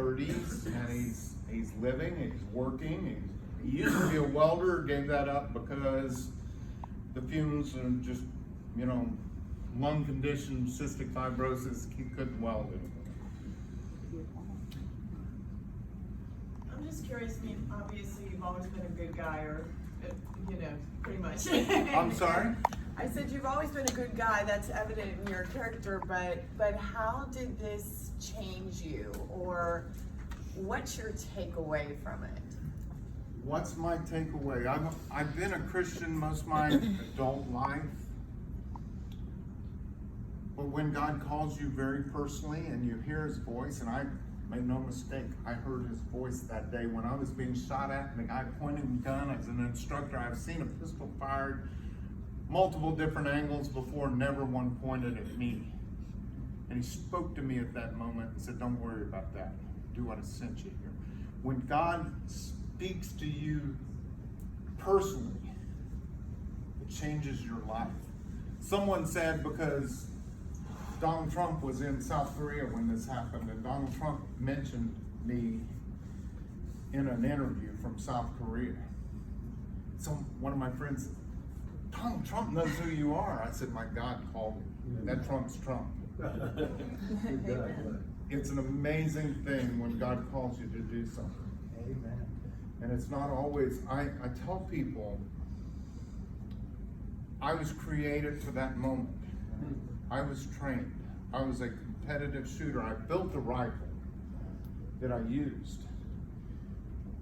30s, and he's living, he's working. He used to be a welder, gave that up because the fumes and just, lung condition, cystic fibrosis, he couldn't weld anymore. I'm just curious, obviously you've always been a good guy, or, pretty much. I'm sorry? I said you've always been a good guy, that's evident in your character, but how did this change you, or what's your takeaway from it? What's my takeaway? I've been a Christian most of my adult life. But when God calls you very personally and you hear his voice, and I made no mistake, I heard his voice that day when I was being shot at and the guy pointing the gun. As an instructor, I've seen a pistol fired multiple different angles before, never one pointed at me. And he spoke to me at that moment and said, don't worry about that. Do what I sent you here. When God speaks to you personally, it changes your life. Someone said, because Donald Trump was in South Korea when this happened, and Donald Trump mentioned me in an interview from South Korea. So one of my friends said, Donald Trump knows who you are. I said, my God called me. That Trump's Trump. It's an amazing thing when God calls you to do something. Amen. And it's not always, I tell people, I was created for that moment. I was trained. I was a competitive shooter. I built a rifle that I used.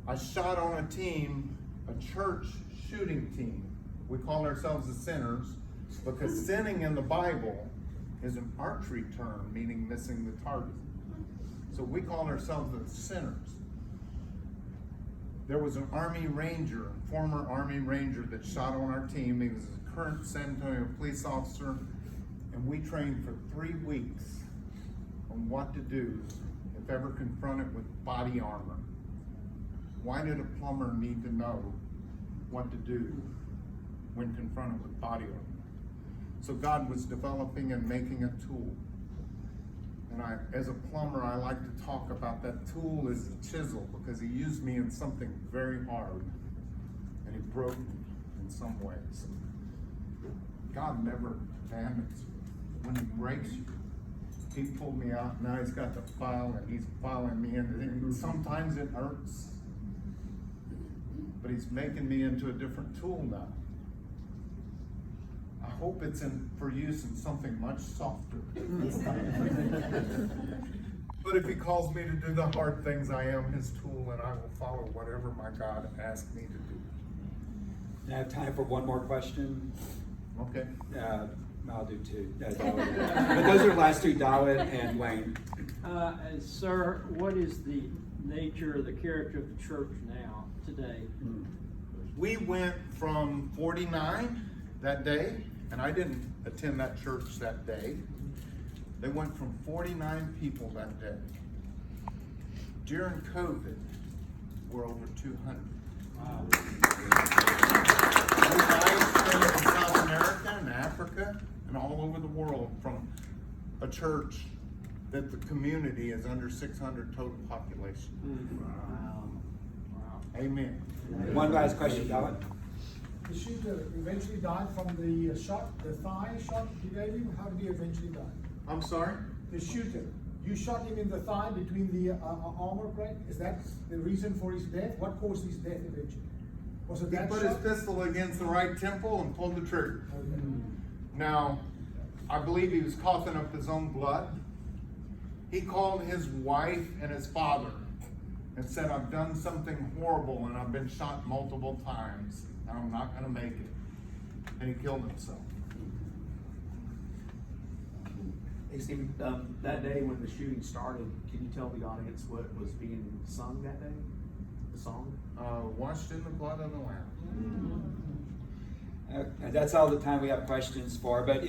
I shot on a team, a church shooting team. We call ourselves the sinners because sinning in the Bible is an archery term, meaning missing the target. So we call ourselves the sinners. There was an Army Ranger, former Army Ranger, that shot on our team. He was a current San Antonio police officer, and we trained for 3 weeks on what to do if ever confronted with body armor. Why did a plumber need to know what to do when confronted with body armor? So God was developing and making a tool. And as a plumber, I like to talk about that tool as a chisel, because he used me in something very hard, and he broke me in some ways. God never abandons you. When he breaks you, he pulled me out. Now he's got the file, and he's filing me in. And sometimes it hurts, but he's making me into a different tool now. I hope it's for use in something much softer. But if he calls me to do the hard things, I am his tool, and I will follow whatever my God asks me to do. I have time for one more question. Okay. I'll do two. But those are the last two, Dalit and Wayne. Sir, what is the nature, the character of the church now, today? We went from 49 that day, and I didn't attend that church that day. They went from 49 people that day. During COVID, we're over 200. Wow. We guys came from South America and Africa and all over the world, from a church that the community is under 600 total population. Wow. Wow. Amen. One last question, Dalit. The shooter eventually died from the shot, the thigh shot he gave you. How did he eventually die? I'm sorry? The shooter, you shot him in the thigh between the armor plate. Is that the reason for his death? What caused his death eventually? Was it He that put shot? his pistol against the right temple and pulled the trigger. Okay. Now, I believe he was coughing up his own blood. He called his wife and his father and said, I've done something horrible and I've been shot multiple times and I'm not going to make it. And he killed himself. Hey Steve, that day when the shooting started, can you tell the audience what was being sung that day? The song? Washed in the blood of the Lamb. That's all the time we have questions for, but